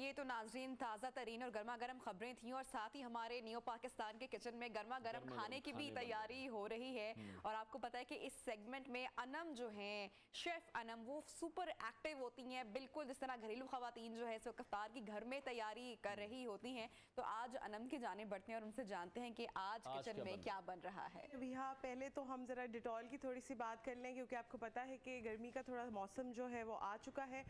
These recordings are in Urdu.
یہ تو ناظرین تازہ ترین اور گرما گرم خبریں تھیں، اور ساتھ ہی ہمارے نیو پاکستان کے کچن میں گرما گرم کھانے کی بھی تیاری ہو رہی ہے۔ اور آپ کو پتا ہے کہ اس سیگمنٹ میں انم جو ہیں، شیف انم، وہ سپر ایکٹیو ہوتی ہیں، بالکل جس طرح گھریلو خواتین جو ہے اس وقت افطار کی گھر میں تیاری کر رہی ہوتی ہیں۔ تو آج انم کی جانب بڑھتے ہیں اور ان سے جانتے ہیں کہ آج کچن میں کیا بن رہا ہے۔ ہاں، پہلے تو ہم ذرا ڈیٹول کی تھوڑی سی بات کر لیں، کیونکہ آپ کو پتا ہے کہ گرمی کا تھوڑا موسم جو ہے وہ آ چکا ہے،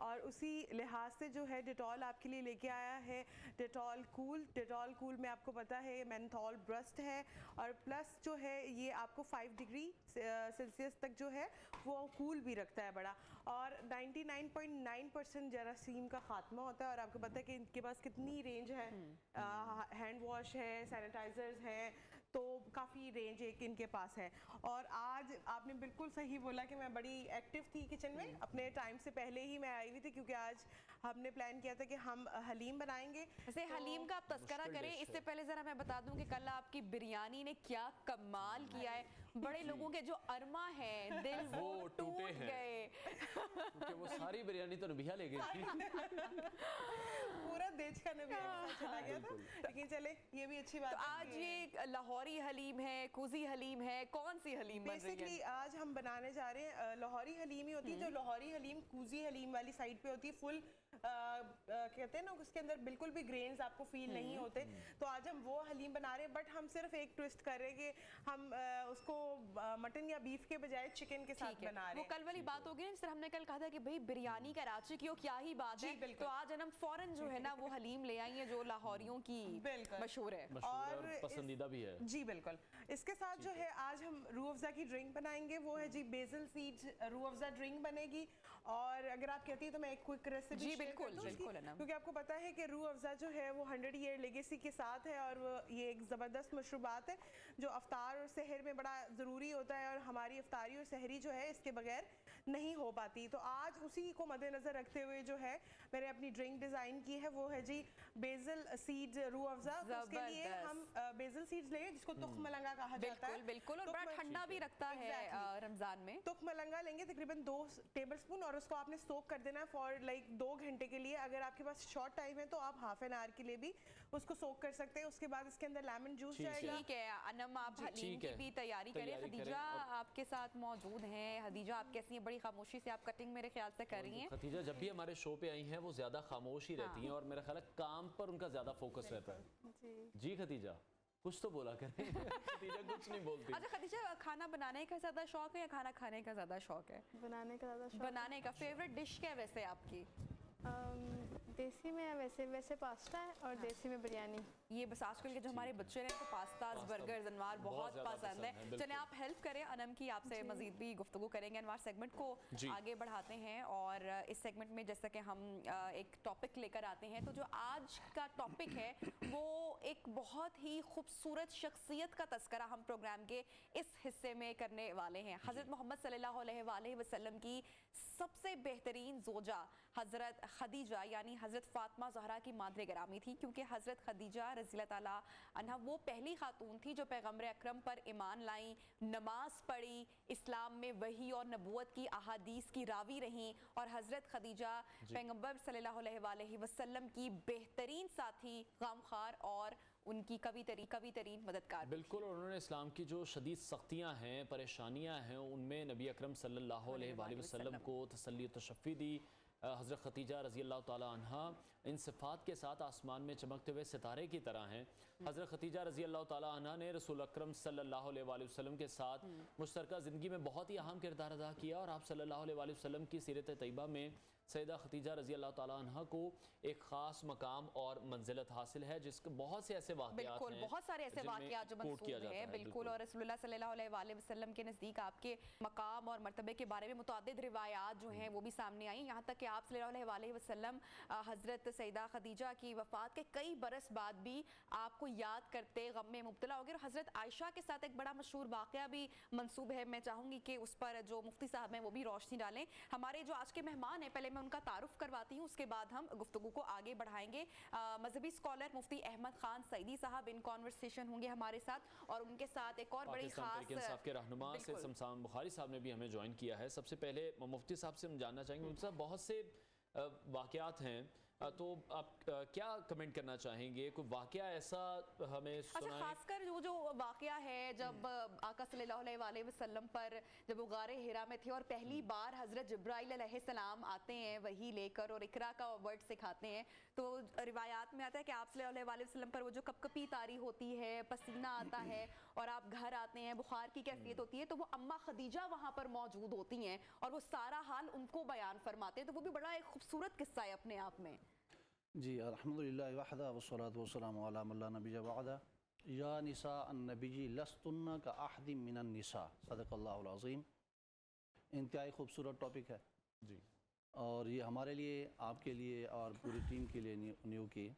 اور اسی لحاظ سے جو ہے ڈیٹول آپ کے لیے لے کے آیا ہے ڈیٹول کول میں آپ کو پتا ہے مینتھول برسٹ ہے، اور پلس جو ہے یہ آپ کو 5 ڈگری سیلسیس تک جو ہے وہ کول بھی رکھتا ہے بڑا، اور 99.9% جراثیم کا خاتمہ ہوتا ہے۔ اور آپ کو پتا ہے کہ ان کے پاس کتنی رینج ہے، ہینڈ واش ہے، سینیٹائزرز ہیں، تو کافی رینج ایک ان کے پاس ہے۔ اور آج آپ نے بالکل صحیح بولا کہ میں بڑی ایکٹیو تھی کچن میں، اپنے ٹائم سے پہلے ہی میں آئی ہوئی تھی، کیونکہ آج ہم نے پلان کیا تھا کہ ہم حلیم بنائیں گے۔ ویسے حلیم کا آپ تذکرہ کریں اس سے پہلے ذرا میں بتا دوں کہ کل آپ کی بریانی نے کیا کمال کیا ہے، بڑے لوگوں کے جو ارما ہیں دل وہ ٹوٹ گئے، کیونکہ وہ ساری بریانی تو نبیہ لے گئی تھی، پورا دیج کا نبیہ کے ساتھ چلا گیا تھا، لیکن چلے یہ بھی اچھی بات ہے۔ تو آج یہ لاہوری حلیم ہے، کوزی حلیم ہے، کون سی حلیم بن رہی ہے؟ بیسکلی آج ہم بنانے جا رہے ہیں لاہوری حلیم ہی ہوتی ہے، جو لاہوری حلیم کوزی حلیم والی سائڈ پہ ہوتی ہے، فل کہتے ہیں نا اس کے اندر بالکل بھی گرینز آپ کو فیل نہیں ہوتے، تو آج ہم وہ حلیم بنا رہے ہیں، بٹ ہم صرف ایک ٹوسٹ کر رہے ہیں کہ ہم اس کو مٹن یا بیف کے بجائے چکن کے ساتھ بنا رہے ہیں۔ وہ کل والی بات ہوگی نا، جس طرح ہم نے کل کہا تھا کہ بھئی بریانی کراچی کی ہو، کیا ہی بات ہے، تو آج انم فوراً جو ہے نا وہ حلیم لے آئی ہیں جو لاہوریوں کی مشہور ہے اور پسندیدہ بھی ہے۔ جی بالکل، اس کے ساتھ جو ہے آج ہم روح افزا کی ڈرنک بنائیں گے، وہ ہے جی بیزل سیڈز روح افزا ڈرنک بنے گی، اور اگر آپ کہتی ہیں تو میں ایک کوئک ریسیپی شیئر کر دوں اس کی، کیونکہ آپ کو پتا ہے کہ روح افزا جو ہے وہ 100 ایئر لیگیسی کے ساتھ ہے، اور یہ ایک زبردست مشروبات ہے جو افطار اور سحر میں بڑا ضروری ہوتا ہے، اور ہماری افطاری اور سحری جو ہے اس کے بغیر نہیں ہو پاتی۔ تو آج اسی کو مد نظر رکھتے ہوئے جو ہے میں نے اپنی ڈرنک ڈیزائن کی ہے، وہ ہے جی بیزل سیڈ روح افزا۔ تو اس کے لیے ہم بیزل سیڈز لیں جس کو تخم ملنگا کہا جاتا ہے، بالکل، اور بڑا ٹھنڈا بھی رکھتا ہے رمضان میں۔ تخم ملنگا لیں گے تقریباً 2 ٹیبل سپون، اور اس کو آپ نے سوک کر دینا ہے فار 2 گھنٹے کے لیے۔ اگر آپ کے پاس شارٹ ٹائم ہے تو آپ ½ این آور کے لیے بھی اس کو سوک کر سکتے ہیں۔ اس کے بعد اس کے اندر لیمن جوس جائے گا۔ ٹھیک ہے انم، آپ حلیم کی بھی تیاری کریں۔ خدیجہ آپ کے ساتھ موجود ہیں۔ خدیجہ آپ کیسی ہیں؟ بڑی خاموشی سے آپ کٹنگ میرے خیال سے کر رہی ہیں۔ خدیجہ جب بھی ہمارے شو پہ آئی ہیں وہ زیادہ خاموش ہی رہتی ہیں، اور میرا خیال ہے کام پر ان کا زیادہ فوکس رہتا ہے۔ جی خدیجہ کچھ تو بولا کریں، خدیجہ کچھ نہیں بولتی۔ اچھا خدیجہ، کھانا بنانے کا زیادہ شوق ہے یا کھانا کھانے کا زیادہ شوق ہے؟ بنانے کا زیادہ شوق۔ بنانے کا فیوریٹ ڈش کیا ہے ویسے آپ کی؟ دیسی میں ویسے پاستا ہے، اور دیسی میں بریانی۔ یہ بس آج کل کے جو ہمارے بچے ہیں تو پاستاز، برگرز، انوار بہت پسند ہے۔ چلیں آپ ہیلپ کریں انم کی، آپ سے مزید بھی گفتگو کریں گے۔ انوار سیگمنٹ کو آگے بڑھاتے ہیں، اور اس سیگمنٹ میں جیسا کہ ہم ایک ٹاپک لے کر آتے ہیں، تو جو آج کا ٹاپک ہے وہ ایک بہت ہی خوبصورت شخصیت کا تذکرہ ہم پروگرام کے اس حصے میں کرنے والے ہیں۔ حضرت محمد صلی اللہ علیہ وآلہ وسلم کی سب سے بہترین زوجہ حضرت خدیجہ یعنی حضرت فاطمہ زہرا کی مادر گرامی تھی، کیونکہ حضرت خدیجہ رضی اللہ تعالیٰ عنہا وہ پہلی خاتون تھی جو پیغمبر اکرم پر ایمان لائیں، نماز پڑھی، اسلام میں وحی اور نبوت کی احادیث کی راوی رہیں، اور حضرت خدیجہ پیغمبر صلی اللہ علیہ وآلہ وسلم کی بہترین ساتھی، غمخوار اور ان کی کبھی ترین مددگار۔ بالکل، اور انہوں نے اسلام کی جو شدید سختیاں ہیں، پریشانیاں ہیں، ان میں نبی اکرم صلی اللہ علیہ وآلہ وسلم کو تسلی و تشفی دی۔ حضرت خدیجہ رضی اللہ تعالیٰ عنہا ان صفات کے ساتھ آسمان میں چمکتے ہوئے ستارے کی طرح ہیں۔ حضرت خدیجہ رضی اللہ تعالیٰ عنہا نے رسول اکرم صلی اللہ علیہ وآلہ وسلم کے ساتھ مشترکہ زندگی میں بہت ہی اہم کردار ادا کیا، اور آپ صلی اللہ علیہ وآلہ وسلم کی سیرت طیبہ میں سیدہ خدیجہ رضی اللہ تعالیٰ عنہا کو ایک خاص مقام اور منزلت حاصل ہے، جس کے بہت سے ایسے واقعات ہیں، بہت سارے ایسے واقعات جو منسوب ہیں، بالکل، اور رسول اللہ صلی اللہ علیہ وآلہ وسلم کے نزدیک آپ کے مقام اور مرتبے کے بارے میں متعدد روایات جو ہیں وہ بھی سامنے آئیں، یہاں تک کہ آپ صلی اللہ علیہ وآلہ وسلم حضرت سیدہ خدیجہ کی وفات کے کئی برس بعد بھی آپ کو یاد کرتے، غم میں مبتلا ہو گئے۔ اور حضرت عائشہ کے ساتھ ایک بڑا مشہور واقعہ بھی منسوب ہے، میں چاہوں گی کہ اس پر جو مفتی صاحب ہیں وہ بھی روشنی ڈالیں۔ ہمارے جو آج کے مہمان ہیں پہلے میں ان کا تعارف کرواتی ہوں، اس کے بعد ہم گفتگو کو آگے بڑھائیں گے۔ مذہبی اسکالر مفتی احمد خان سعیدی صاحب ان کانورسیشن ہوں گے ہمارے ساتھ، اور ان کے ساتھ ایک اور بڑی خاص تحریک انصاف کے رہنما سے سمسام بخاری صاحب نے بھی ہمیں جوائن کیا ہے۔ سب سے پہلے مفتی صاحب سے ہم جاننا چاہیں گے، مفتی صاحب بہت سے واقعات ہیں تو آپ کیا کمنٹ کرنا چاہیں گے؟ کوئی واقعہ ایسا ہمیں سنائیں؟ خاص کر جو واقعہ ہے جب آقا صلی اللہ علیہ وسلم پر جب وہ غار ہرا میں تھے اور پہلی بار حضرت جبرائیل علیہ السلام آتے ہیں وحی لے کر اور اقرا کا ورڈ سکھاتے ہیں، تو روایات میں آتا ہے کہ آپ صلی اللہ علیہ وسلم پر وہ جو کپ کپی طاری ہوتی ہے، پسینہ آتا ہے اور آپ گھر آتے ہیں، بخار کی کیفیت ہوتی ہے، تو وہ اما خدیجہ وہاں پر موجود ہوتی ہیں اور وہ سارا حال ان کو بیان فرماتے ہیں، تو وہ بھی بڑا ایک خوبصورت قصہ ہے اپنے آپ میں۔ جی الحمدللہ وحدہ والصلاة والسلام علی من لا نبی بعدہ یا نساء النبی لستن کاحد من النساء، صدق اللہ العظیم۔ انتہائی خوبصورت ٹاپک ہے جی، اور یہ ہمارے لیے، آپ کے لیے اور پوری ٹیم کے لیے نیو کی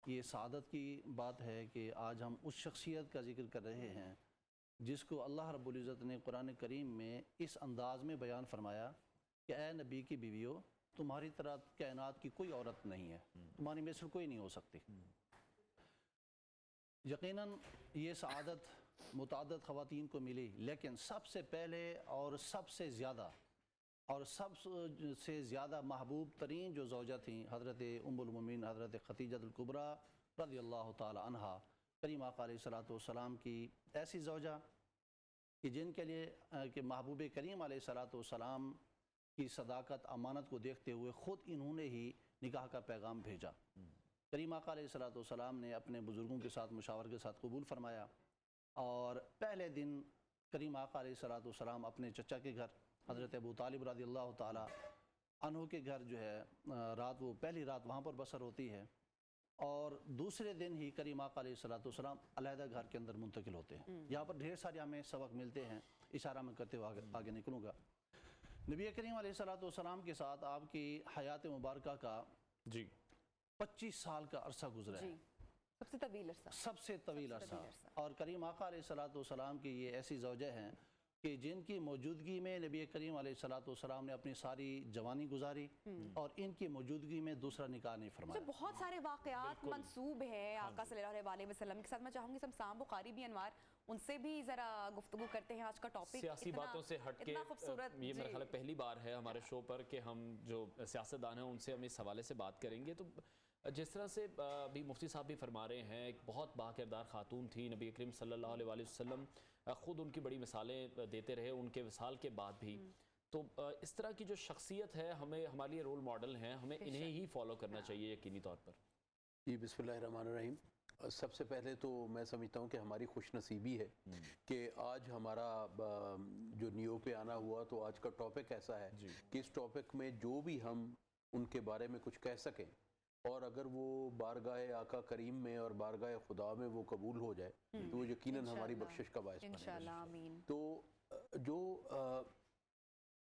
یہ سعادت کی بات ہے کہ آج ہم اس شخصیت کا ذکر کر رہے ہیں جس کو اللہ رب العزت نے قرآن کریم میں اس انداز میں بیان فرمایا کہ اے نبی کی بیویوں، تمہاری طرح کائنات کی کوئی عورت نہیں ہے، تمہاری مثل کوئی نہیں ہو سکتی۔ یقیناً یہ سعادت متعدد خواتین کو ملی، لیکن سب سے پہلے اور سب سے زیادہ محبوب ترین جو زوجہ تھیں حضرت ام المومنین حضرت خدیجہ الکبریٰ رضی اللہ تعالی عنہا، کریم آقا علیہ السلام کی ایسی زوجہ کہ جن کے لیے کہ محبوب کریم علیہ السلام کی صداقت امانت کو دیکھتے ہوئے خود انہوں نے ہی نکاح کا پیغام بھیجا۔ کریم آقا علیہ السلام نے اپنے بزرگوں کے ساتھ مشاور کے ساتھ قبول فرمایا، اور پہلے دن کریم آقا علیہ السلام اپنے چچا کے گھر حضرت ابو طالب رضی اللہ تعالی عنہ کے گھر جو ہے وہ پہلی رات وہاں پر بسر ہوتی ہے، اور دوسرے دن ہی کریم آقا علیہ السلام علیحدہ گھر کے اندر منتقل ہوتے ہیں۔ یہاں پر ڈھیر سارے ہمیں سبق ملتے ہیں، اشارہ میں کرتے ہوئے آگے نکلوں گا۔ نبی کریم علیہ السلام کے ساتھ آپ کی حیات مبارکہ کا 25 سال کا عرصہ گزرا ہے، سب سے طویل عرصہ، اور کریم آقا علیہ السلام کی یہ ایسی زوجہ ہیں کہ جن کی موجودگی میں نبی کریم علیہ السلام نے اپنی ساری جوانی گزاری، اور ان کی موجودگی میں دوسرا نکاح نہیں فرمایا۔ بہت سارے واقعات منسوب ہیں آقا صلی اللہ علیہ وسلم کے ساتھ۔ میں چاہوں گی سمسام بخاری بھی انوار ان سے بھی ذرا گفتگو کرتے ہیں۔ آج کا ٹاپک سیاسی باتوں سے ہٹ کے، یہ میرا خیال ہے پہلی بار ہے ہمارے شو پر کہ ہم جو سیاستدان ہیں ان سے ہم اس حوالے سے بات کریں گے۔ تو جس طرح سے ابھی مفتی صاحب بھی فرما رہے ہیں، ایک بہت باکردار خاتون تھی، نبی کریم صلی اللہ علیہ وسلم خود ان کی بڑی مثالیں دیتے رہے ان کے وصال کے بعد بھی۔ تو اس طرح کی جو شخصیت ہے ہمارے لیے رول ماڈل ہیں، ہمیں انہیں ہی فالو کرنا چاہیے یقینی طور پر۔ جی بسم اللہ الرحمن الرحیم۔ سب سے پہلے تو میں سمجھتا ہوں کہ ہماری خوش نصیبی ہے کہ آج ہمارا جو نیو پہ آنا ہوا، تو آج کا ٹاپک ایسا ہے کہ اس ٹاپک میں جو بھی ہم ان کے بارے میں کچھ کہہ سکیں، اور اگر وہ بارگاہ آقا کریم میں اور بارگاہ خدا میں وہ قبول ہو جائے تو وہ یقیناً ہماری بخشش کا باعث بنے گا۔ تو جو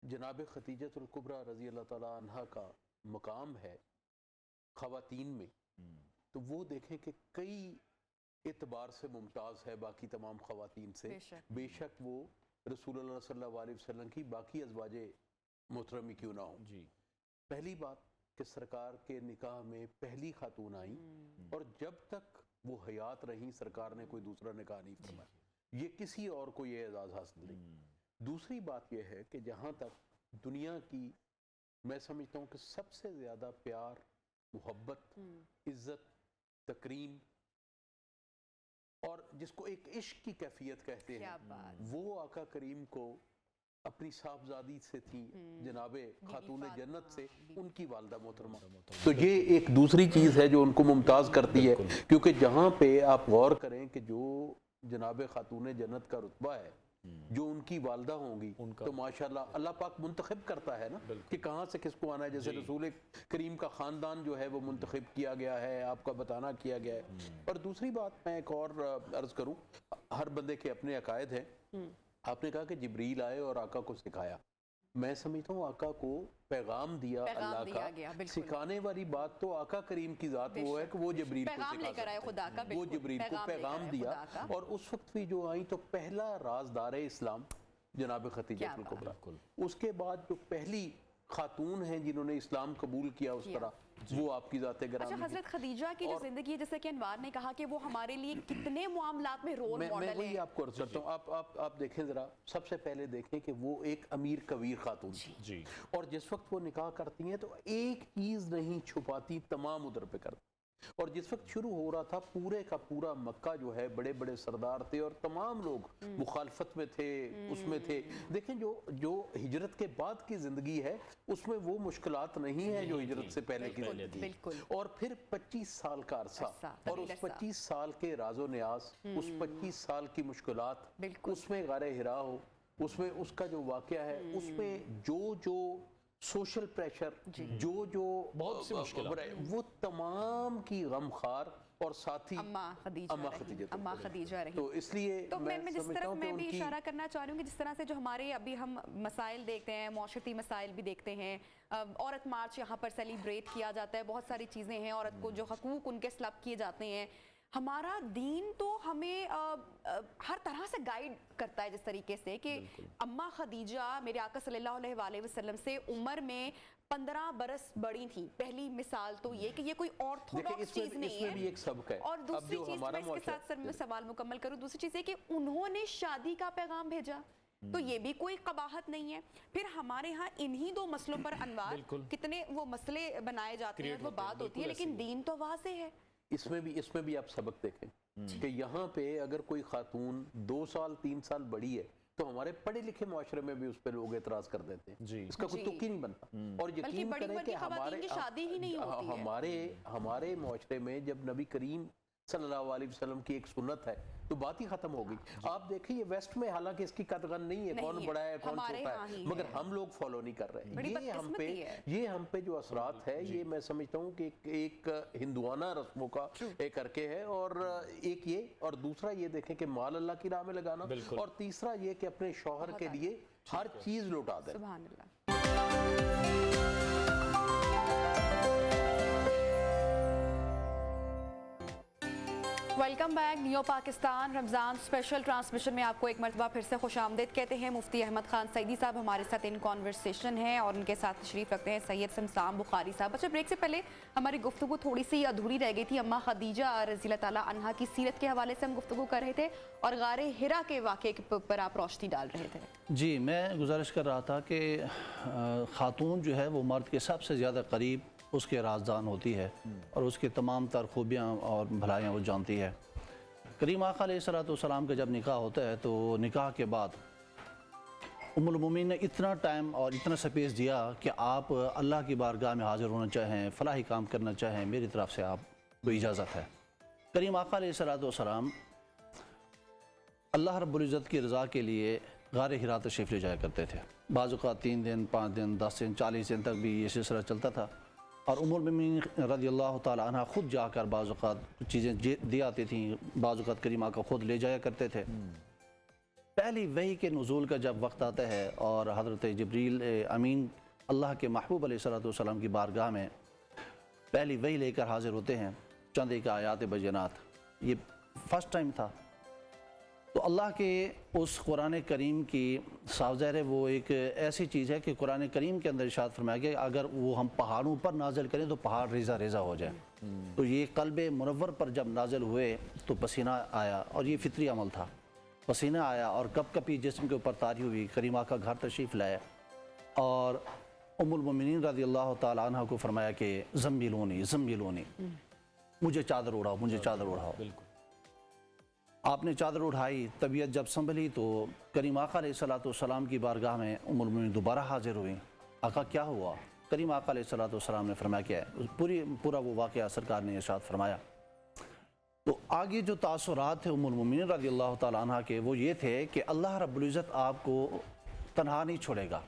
جناب خدیجہ الکبریٰ رضی اللہ تعالیٰ عنہ کا مقام ہے خواتین میں، تو وہ دیکھیں کہ کئی اعتبار سے ممتاز ہے باقی تمام خواتین سے، بے شک وہ رسول اللہ صلی اللہ علیہ وسلم کی باقی ازواج محترمی کیوں نہ ہوں۔ پہلی بات کہ سرکار کے نکاح میں پہلی خاتون آئیں، اور جب تک وہ حیات رہیں سرکار نے کوئی دوسرا نکاح نہیں فرمایا، یہ کسی اور کو یہ اعزاز حاصل نہیں۔ دوسری بات یہ ہے کہ جہاں تک دنیا کی میں سمجھتا ہوں کہ سب سے زیادہ پیار، محبت، عزت، تکریم، اور جس کو ایک عشق کی کیفیت کہتے ہیں، وہ آقا کریم کو اپنی صاحبزادی سے تھی، جناب خاتون جنت سے ان کی والدہ محترمہ۔ تو یہ ایک دوسری چیز ہے جو ان کو ممتاز کرتی ہے، کیونکہ جہاں پہ آپ غور کریں کہ جو جناب خاتون جنت کا رتبہ ہے، جو ان کی والدہ ہوں گی، تو ماشاءاللہ اللہ پاک منتخب کرتا ہے نا کہ کہاں سے کس کو آنا ہے۔ جیسے رسول کریم کا خاندان جو ہے وہ منتخب کیا گیا ہے، آپ کا بتانا کیا گیا ہے۔ اور دوسری بات میں ایک اور عرض کروں، ہر بندے کے اپنے عقائد ہیں۔ آپ نے کہا کہ جبریل آئے اور آقا کو سکھایا، میں سمجھتا ہوں آقا کو پیغام دیا اللہ کا۔ سکھانے والی بات تو آقا کریم کی ذات وہ ہے کہ وہ جبریل کو سکھا سکتے ہیں، وہ جبریل کو پیغام دیا۔ اور اس وقت بھی جو آئیں تو پہلا رازدار اسلام جناب خدیجہ الکبریٰ، اس کے بعد جو پہلی خاتون ہیں جنہوں نے اسلام قبول کیا اس طرح، وہ آپ کی ذات گرامی اچھا حضرت خدیجہ کی جو زندگی ہے جیسے کہ انوار نے کہا کہ وہ ہمارے لیے کتنے معاملات میں رول ماڈل ہیں. میں وہی آپ کو عرض کرتا ہوں. آپ دیکھیں ذرا, سب سے پہلے دیکھیں کہ وہ ایک امیر کویر خاتون تھی, اور جس وقت وہ نکاح کرتی ہیں تو ایک چیز نہیں چھپاتی, تمام ادھر پہ کرتی. اور جس وقت شروع ہو رہا تھا پورے کا پورا مکہ جو ہے بڑے بڑے سردار تھے اور تمام لوگ مخالفت میں تھے, اس میں تھے. دیکھیں جو ہجرت کے بعد کی زندگی ہے اس میں وہ مشکلات نہیں ہیں جو ہجرت سے پہلے کی زندگی. اور پھر 25 سال کا عرصہ, اور اس 25 سال کے راز و نیاز, اس 25 سال کی مشکلات, اس میں غار حرا ہو, اس میں اس کا جو واقعہ ہے, اس میں جو سوشل پریشر, جو بہت سی مشکلات, وہ تمام کی غمخوار اور ساتھی اماں خدیجہ رہی. تو اس لیے تو میں جس طرف میں بھی اشارہ کرنا چاہ رہی ہوں کہ جس طرح سے جو ہمارے ابھی ہم مسائل دیکھتے ہیں, معاشرتی مسائل بھی دیکھتے ہیں, عورت مارچ یہاں پر سیلیبریٹ کیا جاتا ہے, بہت ساری چیزیں ہیں, عورت کو جو حقوق ان کے سلب کیے جاتے ہیں. ہمارا دین تو ہمیں ہر طرح سے گائیڈ کرتا ہے جس طریقے سے کہ اماں خدیجہ میرے آقا صلی اللہ علیہ وآلہ وسلم سے عمر میں 15 برس بڑی تھی. پہلی مثال تو یہ کہ یہ کوئی آرتھوڈاکس چیز نہیں ہے. اور دوسری چیز میں اس کے ساتھ سر میں سوال مکمل کروں, دوسری چیز ہے کہ انہوں نے شادی کا پیغام بھیجا, تو یہ بھی کوئی قباحت نہیں ہے. پھر ہمارے ہاں انہی دو مسئلوں پر انوار کتنے وہ مسئلے بنائے جاتے ہیں, وہ بات ہوتی ہے, لیکن دین تو واضح ہے. اس میں بھی آپ سبق دیکھیں کہ یہاں پہ اگر کوئی خاتون 2 سال 3 سال بڑی ہے تو ہمارے پڑھے لکھے معاشرے میں بھی اس پہ لوگ اعتراض کر دیتے ہیں, اس کا کوئی تک ہی نہیں بنتا. اور یقین کریں کہ ہمارے معاشرے میں جب نبی کریم صلی اللہ علیہ وسلم کی ایک سنت ہے تو بات ہی ختم ہو گئی. آپ دیکھیں یہ ویسٹ میں حالانکہ اس کی قدغن نہیں ہے, کون بڑا ہے کون چھوٹا ہے, مگر ہم لوگ فالو نہیں کر رہے. یہ ہم پہ جو اثرات ہے یہ میں سمجھتا ہوں کہ ایک ہندوانہ رسموں کا ایک کر کے ہے, اور ایک یہ, اور دوسرا یہ دیکھیں کہ مال اللہ کی راہ میں لگانا, اور تیسرا یہ کہ اپنے شوہر کے لیے ہر چیز لوٹا دیں. سبحان اللہ. Welcome back. New Pakistan Ramzan special transmission میں آپ کو ایک مرتبہ پھر سے خوش آمدید کہتے ہیں. مفتی احمد خان سعیدی صاحب ہمارے ساتھ ان کانورسیشن ہیں, اور ان کے ساتھ تشریف رکھتے ہیں سید سمسام بخاری صاحب. اچھا, بریک سے پہلے ہماری گفتگو تھوڑی سی ادھوری رہ گئی تھی. اماں خدیجہ رضی اللہ تعالیٰ عنہا کی سیرت کے حوالے سے ہم گفتگو کر رہے تھے, اور غار حرا کے واقعے پر آپ روشنی ڈال رہے تھے. جی, میں گزارش کر رہا تھا کہ خاتون جو ہے وہ مرد کے سب سے زیادہ قریب اس کے رازدان ہوتی ہے, اور اس کے تمام تر خوبیاں اور بھلائیاں وہ جانتی ہے. کریم آقا علیہ السلام کا جب نکاح ہوتا ہے تو نکاح کے بعد ام المومنین نے اتنا ٹائم اور اتنا سپیس دیا کہ آپ اللہ کی بارگاہ میں حاضر ہونا چاہیں, فلاحی کام کرنا چاہیں, میری طرف سے آپ کو اجازت ہے. کریم آقا علیہ السلام اللہ رب العزت کی رضا کے لیے غار حرا تشریف لے جایا کرتے تھے. بعض اوقات 3 دن 5 دن 10 دن 40 دن تک بھی یہ سلسلہ چلتا تھا, اور ام المومنین رضی اللہ تعالی عنہ خود جا کر بعض اوقات چیزیں دی آتی تھیں, بعض اوقات کریم آقا خود لے جایا کرتے تھے. پہلی وحی کے نزول کا جب وقت آتا ہے اور حضرت جبریل امین اللہ کے محبوب علیہ السلام کی بارگاہ میں پہلی وحی لے کر حاضر ہوتے ہیں, چند ایک آیات بینات, یہ فرسٹ ٹائم تھا. تو اللہ کے اس قرآن کریم کی صاف ظاہر ہے وہ ایک ایسی چیز ہے کہ قرآن کریم کے اندر ارشاد فرمایا گیا اگر وہ ہم پہاڑوں پر نازل کریں تو پہاڑ ریزہ ریزہ ہو جائے. تو یہ قلب منور پر جب نازل ہوئے تو پسینہ آیا, اور یہ فطری عمل تھا. پسینہ آیا اور کپ کپی جسم کے اوپر طاری ہوئی. کریم آقا گھر تشریف لائے اور ام المومنین رضی اللہ تعالی عنہ کو فرمایا کہ زمبلونی زمبلونی, مجھے چادر اڑاؤ, مجھے چادر اڑاؤ. آپ نے چادر اٹھائی. طبیعت جب سنبھلی تو کریم آقا علیہ السلام کی بارگاہ میں ام المومنین دوبارہ حاضر ہوئی. آقا کیا ہوا؟ کریم آقا علیہ السلام نے فرمایا کیا ہے, پورا وہ واقعہ سرکار نے ارشاد فرمایا. تو آگے جو تاثرات تھے ام المومنین رضی اللہ تعالیٰ عنہ کے وہ یہ تھے کہ اللہ رب العزت آپ کو تنہا نہیں چھوڑے گا.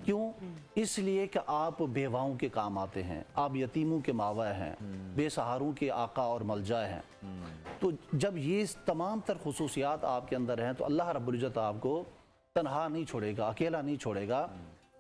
کیوں؟ اس لیے کہ آپ بیواؤں کے کام آتے ہیں, آپ یتیموں کے ماوا ہیں, بے سہاروں کے آقا اور ملجا ہیں. تو جب یہ تمام تر خصوصیات آپ کے اندر ہیں تو اللہ رب العزت آپ کو تنہا نہیں چھوڑے گا, اکیلا نہیں چھوڑے گا.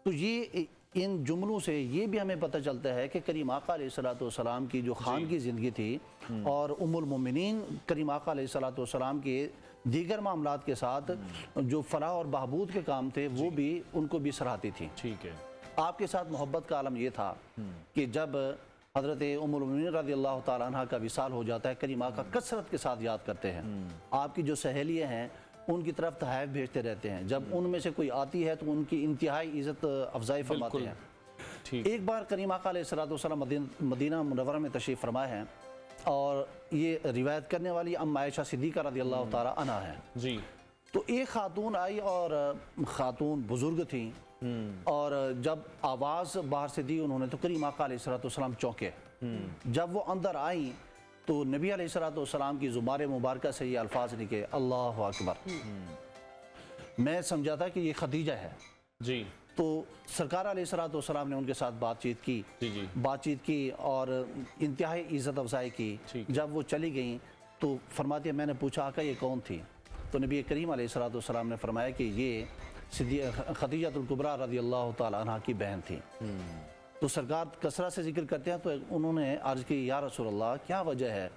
تو یہ ان جملوں سے یہ بھی ہمیں پتہ چلتا ہے کہ کریم آقا علیہ السلام کی جو خان کی زندگی تھی اور ام المومنین کریم آقا علیہ السلام کے دیگر معاملات کے ساتھ جو فلاح اور بہبود کے کام تھے وہ بھی ان کو بھی سراہتی تھی. ٹھیک ہے. آپ کے ساتھ محبت کا عالم یہ تھا کہ جب حضرت ام المؤمنین رضی اللہ تعالیٰ عنہ کا وصال ہو جاتا ہے، کریم آقا کثرت کے ساتھ یاد کرتے ہیں، آپ کی جو سہیلیاں ہیں ان کی طرف تحائف بھیجتے رہتے ہیں، جب ان میں سے کوئی آتی ہے تو ان کی انتہائی عزت افزائی فرماتے ہیں۔ ایک بار کریم آقا علیہ السلام مدینہ منورہ میں تشریف فرما ہے، اور یہ روایت کرنے والی ام عائشہ صدیقہ رضی اللہ تعالیٰ عنہ ہیں جی۔ تو ایک خاتون آئی، اور خاتون بزرگ تھیں، اور جب آواز باہر سے دی انہوں نے تو کریم آقا علیہ السلام چونکے۔ جب وہ اندر آئیں تو نبی علیہ السلام کی زبان مبارکہ سے یہ الفاظ نکلے، اللہ اکبر۔ میں سمجھا تھا کہ یہ خدیجہ ہے جی۔ تو سرکار علیہ السلام نے ان کے ساتھ بات چیت کی اور انتہائی عزت افزائی کی۔ جب وہ چلی گئیں تو فرماتی ہے میں نے پوچھا آقا یہ کون تھی؟ تو نبی کریم علیہ السلام نے فرمایا کہ یہ خدیجہ الکبریٰ رضی اللہ تعالیٰ عنہ کی بہن تھی۔ تو سرکار کثرت سے ذکر کرتے ہیں، تو انہوں نے عرض کی یا رسول اللہ کیا وجہ ہے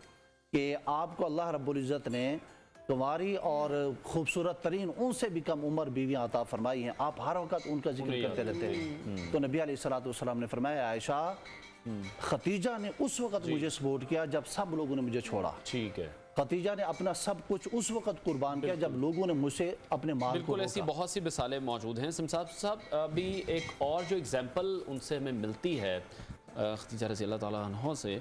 کہ آپ کو اللہ رب العزت نے تمہاری اور خوبصورت ترین ان سے بھی کم عمر بیویاں عطا فرمائی ہیں، آپ ہر وقت ان کا ذکر کرتے رہتے ہیں؟ تو نبی علیہ السلام نے فرمایا عائشہ خدیجہ نے اس وقت مجھے سپورٹ کیا جب سب لوگوں نے مجھے چھوڑا۔ ٹھیک ہے۔ خدیجہ نے اپنا سب کچھ اس وقت قربان کیا جب لوگوں نے مجھ سے اپنے مال کو بالکل ایسی بہت سی مثالیں موجود ہیں۔ صاحب ابھی ایک اور جو اگزامپل ان سے ہمیں ملتی ہے خدیجہ رضی اللہ تعالیٰ عنہ سے،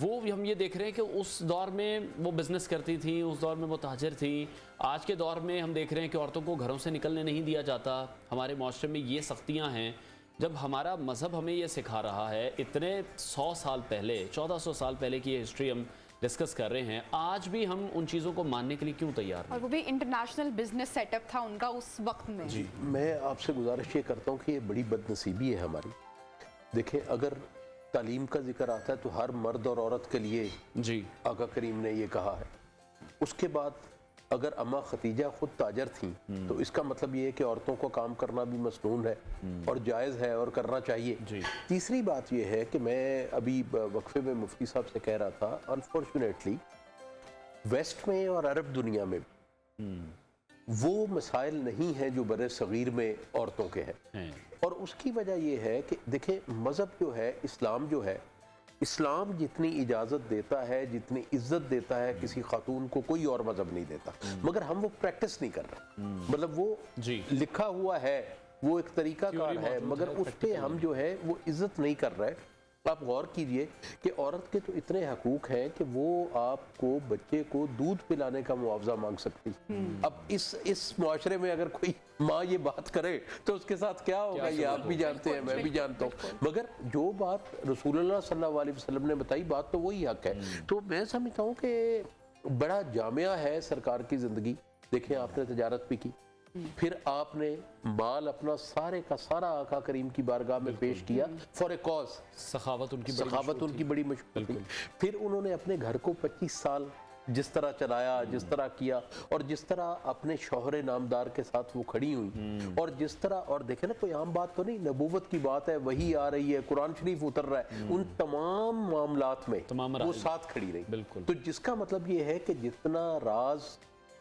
وہ ہم یہ دیکھ رہے ہیں کہ اس دور میں وہ بزنس کرتی تھیں، اس دور میں وہ تاجر تھیں۔ آج کے دور میں ہم دیکھ رہے ہیں کہ عورتوں کو گھروں سے نکلنے نہیں دیا جاتا، ہمارے معاشرے میں یہ سختیاں ہیں۔ جب ہمارا مذہب ہمیں یہ سکھا رہا ہے، اتنے 100 سال پہلے 1400 سال پہلے کی ہسٹری ہم ڈسکس کر رہے ہیں، آج بھی ہم ان چیزوں کو ماننے کے لیے کیوں تیار ہیں؟ اور وہ بھی انٹرنیشنل بزنس سیٹ اپ تھا ان کا اس وقت میں۔ جی میں آپ سے گزارش یہ کرتا ہوں کہ یہ بڑی بد نصیبی ہے ہماری۔ دیکھیں اگر تعلیم کا ذکر آتا ہے تو ہر مرد اور عورت کے لیے جی آقا کریم نے یہ کہا ہے۔ اس کے بعد اگر اماں خدیجہ خود تاجر تھیں تو اس کا مطلب یہ ہے کہ عورتوں کو کام کرنا بھی مسنون ہے اور جائز ہے اور کرنا چاہیے۔ تیسری بات یہ ہے کہ میں ابھی وقفے میں مفتی صاحب سے کہہ رہا تھا، انفارچونیٹلی ویسٹ میں اور عرب دنیا میں وہ مسائل نہیں ہیں جو بر صغیر میں عورتوں کے ہیں، اور اس کی وجہ یہ ہے کہ دیکھیں مذہب جو ہے، اسلام جو ہے، اسلام جتنی اجازت دیتا ہے، جتنی عزت دیتا ہے کسی خاتون کو، کوئی اور مذہب نہیں دیتا، مگر ہم وہ پریکٹس نہیں کر رہے۔ مطلب وہ لکھا ہوا ہے، وہ ایک طریقہ کار ہے، مگر اس پہ ہم جو ہے وہ عزت نہیں کر رہے۔ آپ غور کیجئے کہ عورت کے تو اتنے حقوق ہیں کہ وہ آپ کو بچے کو دودھ پلانے کا معاوضہ مانگ سکتی۔ اب اس معاشرے میں اگر کوئی ماں یہ بات کرے تو اس کے ساتھ کیا ہوگا یہ آپ بھی جانتے ہیں، میں بھی جانتا ہوں، مگر جو بات رسول اللہ صلی اللہ علیہ وسلم نے بتائی بات تو وہی حق ہے۔ تو میں سمجھتا ہوں کہ بڑا جامعہ ہے سرکار کی زندگی۔ دیکھیں آپ نے تجارت بھی کی، پھر آپ نے مال اپنا سارے کا سارا آقا کریم کی بارگاہ میں پیش کیا فار اے کاز، سخاوت ان کی بڑی مشہور تھی۔ پھر انہوں نے اپنے گھر کو 25 سال جس طرح چلایا، جس طرح کیا، اور جس طرح اپنے شوہر نامدار کے ساتھ وہ کھڑی ہوئی، اور جس طرح، اور دیکھیں نا کوئی عام بات تو نہیں، نبوت کی بات ہے، وحی آ رہی ہے، قرآن شریف اتر رہا ہے، ان تمام معاملات میں وہ ساتھ کھڑی رہی۔ بالکل۔ تو جس کا مطلب یہ ہے کہ جتنا راز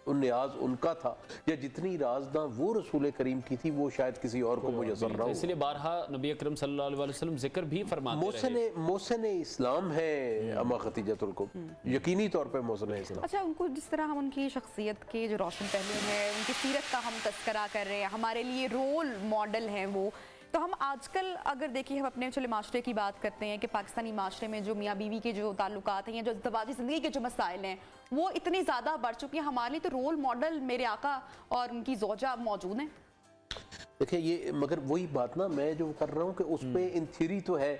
نیاز ان کا تھا یا جتنی رازداں وہ رسول کریم کی تھی وہ شاید کسی اور کو میسر نہ ہو۔ اس لیے بارہا نبی اکرم صلی اللہ علیہ وسلم ذکر بھی فرماتے رہے۔ محسن اسلام ہے اماں خدیجہ الکبریٰ، یقینی طور پہ محسن اسلام۔ اچھا، ان کو جس طرح ہم ان کی شخصیت کے جو روشن پہلو ہیں، ان کی سیرت کا ہم تذکرہ کر رہے ہیں، ہمارے لیے رول ماڈل ہیں وہ، تو ہم آج کل اگر دیکھیں ہم اپنے چلے معاشرے کی بات کرتے ہیں کہ پاکستانی معاشرے میں جو میاں بیوی کے جو تعلقات ہیں یا جو ازدواجی زندگی کے جو مسائل ہیں وہ اتنی زیادہ بڑھ چکی ہیں، ہمارے لیے تو رول ماڈل میرے آقا اور ان کی زوجہ موجود ہیں۔ دیکھیں یہ مگر وہی بات نا میں جو کر رہا ہوں کہ اس پہ ان تھیوری تو ہے،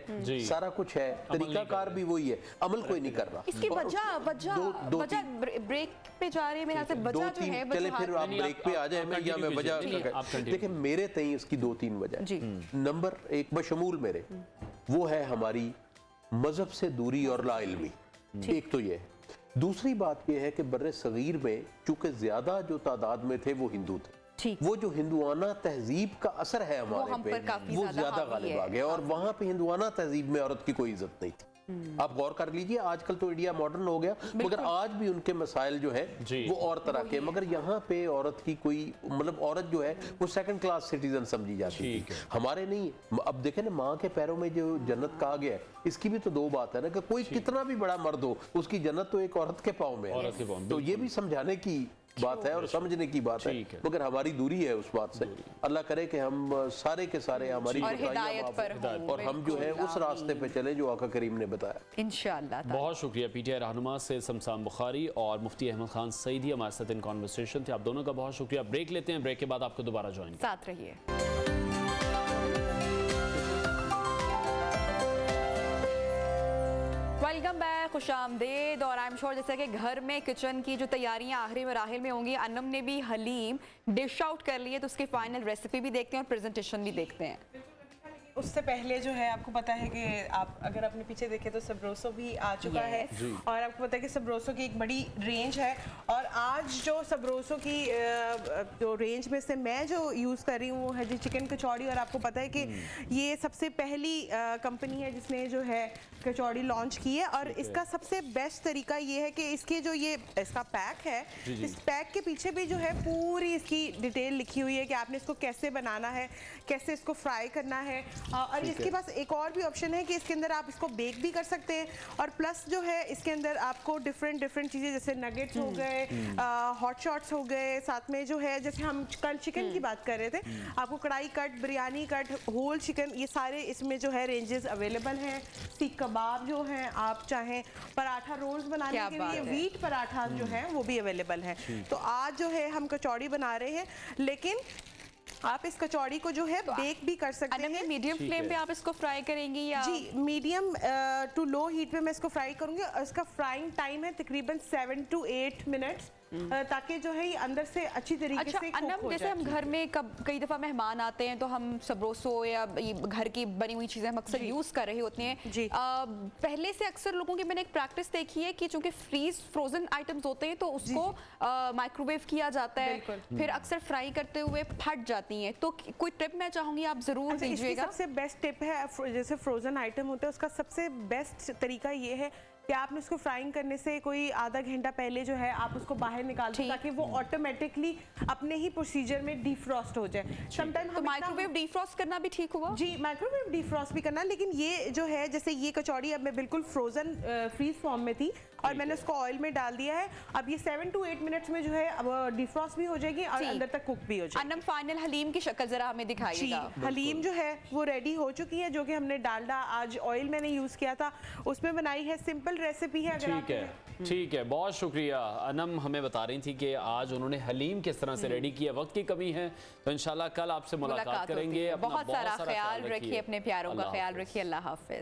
سارا کچھ ہے، طریقہ کار بھی وہی ہے، عمل کوئی نہیں کر رہا۔ اس کی وجہ بریک پہ جا رہے ہیں، میرے سے وجہ جو ہے، چلے پھر آپ بریک پہ آ جائیں یا میں وجہ دیکھیں میرے تئیں اس کی 2-3 وجہ۔ نمبر 1 بشمول میرے وہ ہے ہماری مذہب سے دوری اور لا علمی، ایک تو یہ ہے۔ دوسری بات یہ ہے کہ بر صغیر میں چونکہ زیادہ جو تعداد میں تھے وہ ہندو تھے، وہ جو ہندوانہ تہذیب کا اثر ہے ہمارے پہ وہ زیادہ غالب آ گیا، اور وہاں پہ ہندوانہ تہذیب میں عورت کی کوئی عزت نہیں تھی۔ آپ غور کر لیجئے آج کل تو انڈیا ماڈرن ہو گیا مگر آج بھی ان کے مسائل جو ہے وہ اور طرح کے مگر یہاں پہ عورت کی کوئی مطلب عورت جو ہے وہ سیکنڈ کلاس سٹیزن سمجھی جاتی ہے ہمارے نہیں اب دیکھیں نا ماں کے پیروں میں جو جنت کہا گیا ہے اس کی بھی تو دو بات ہے نا کہ کوئی کتنا بھی بڑا مرد ہو اس کی جنت تو ایک عورت کے پاؤں میں ہے تو یہ بھی سمجھانے کی بات ہے اور سمجھنے کی بات ہے مگر ہماری دوری ہے اس بات سے اللہ کرے کہ ہم سارے کے سارے ہماری اور ہم جو ہے اس راستے پہ چلیں جو آقا کریم نے بتایا انشاءاللہ. بہت شکریہ پی ٹی آئی رہنما سے سمسام بخاری اور مفتی احمد خان سعیدی ہمارے ساتھ ان کانورسیشن تھے. آپ دونوں کا بہت شکریہ. بریک لیتے ہیں, بریک کے بعد آپ کو دوبارہ جوائن ساتھ رہیے. ویلکم بیک, خوش آمدید. اور آئی ایم شور جیسا کہ گھر میں کچن کی جو تیاریاں آخری مراحل میں ہوں گی, انم نے بھی حلیم ڈش آؤٹ کر لی ہے تو اس کی فائنل ریسیپی بھی دیکھتے ہیں اور پریزنٹیشن بھی دیکھتے ہیں. اس سے پہلے جو ہے آپ کو پتا ہے کہ آپ اگر اپنے پیچھے دیکھیں تو سبروسو بھی آ چکا ہے اور آپ کو پتا ہے کہ سبروسو کی ایک بڑی رینج ہے اور آج جو سبروسو کی جو رینج میں سے میں جو یوز کر رہی ہوں وہ ہے جی چکن کچوڑی. اور آپ کو پتا ہے کہ یہ سب سے پہلی کمپنی ہے جس نے جو ہے کچوڑی لانچ کی ہے اور اس کا سب سے بیسٹ طریقہ یہ ہے کہ اس کے جو یہ اس کا پیک ہے اس پیک کے پیچھے بھی جو ہے پوری اس کی ڈیٹیل لکھی ہوئی ہے کہ آپ نے اس کو کیسے بنانا ہے, کیسے اس کو فرائی کرنا ہے. اور اس کے پاس ایک اور بھی آپشن ہے کہ اس کے اندر آپ اس کو بیک بھی کر سکتے ہیں اور پلس جو ہے اس کے اندر آپ کو ڈفرینٹ چیزیں جیسے نگیٹس ہو گئے, ہاٹ شاٹس ہو گئے, ساتھ میں جو ہے جیسے ہم کل چکن کی بات کر رہے تھے آپ کو کڑھائی کٹ, بریانی کٹ, ہول چکن, یہ سارے اس میں جو ہے رینجز اویلیبل ہیں. سیخ کباب جو ہیں, آپ چاہیں پراٹھا رولز بنانے کے لیے ویٹ پراٹھا جو ہے وہ بھی اویلیبل ہے. تو آج جو ہے ہم کچوڑی بنا رہے ہیں لیکن آپ اس کچوڑی کو جو ہے بیک بھی کر سکتے ہیں. میڈیم فلیم پہ آپ اس کو فرائی کریں گی یا؟ جی میڈیم ٹو لو ہیٹ پہ میں اس کو فرائی کروں گی. اس کا فرائنگ ٹائم ہے تقریباً 7 to 8 منٹس تاکہ جو ہے یہ اندر سے اچھی طریقے سے کوک ہو جائے. جیسے ہم گھر میں کئی دفعہ مہمان آتے ہیں تو ہم سبروسو یا گھر کی بنی ہوئی چیزیں ہم اکثر یوز کر رہے ہوتے ہیں. پہلے سے اکثر لوگوں کی میں نے ایک پریکٹس دیکھی ہے کہ چونکہ فروزن آئٹمز ہوتے ہیں تو اس کو مائکرو ویو کیا جاتا ہے, پھر اکثر فرائی کرتے ہوئے پھٹ جاتی ہیں. تو کوئی ٹپ میں چاہوں گی آپ ضرور دیجیے گا. سب سے بیسٹ ٹپ ہے جیسے فروزن آئٹم ہوتے ہیں اس کا سب سے بیسٹ طریقہ یہ ہے کہ آپ نے اس کو فرائنگ کرنے سے کوئی آدھا گھنٹہ پہلے جو ہے آپ اس کو باہر نکال دیں تاکہ وہ آٹومیٹکلی اپنے ہی پروسیجر میں ڈی فروسٹ ہو جائے. سم ٹائم تو مائکرو ویو ڈی فروسٹ کرنا بھی ٹھیک ہوا؟ جی مائکرو ویو ڈی فروسٹ بھی کرنا, لیکن یہ جو ہے جیسے یہ کچوڑی اب میں بالکل فروزن فریز فارم میں تھی اور میں نے اس کو آئل میں ڈال دیا ہے. اب یہ 7 to 8 منٹس میں جو ہے اب ڈی فروسٹ بھی ہو جائے گی اور اندر تک کوک بھی ہو جائے گی. انم فائنل حلیم کی شکل ذرا ہمیں دکھائیے گا. حلیم جو ہے وہ ریڈی ہو چکی ہے جو کہ ہم نے ڈالڈا آج آئل میں نے یوز کیا تھا اس میں بنائی ہے. سمپل ریسیپی ہے. ٹھیک ہے, بہت شکریہ. انم ہمیں بتا رہی تھی کہ آج انہوں نے حلیم کس طرح سے ریڈی کیا, وقت کی کمی ہے تو انشاءاللہ کل آپ سے ملاقات کریں گے. بہت سارا خیال رکھیے, اپنے پیاروں کا خیال رکھیے. اللہ حافظ.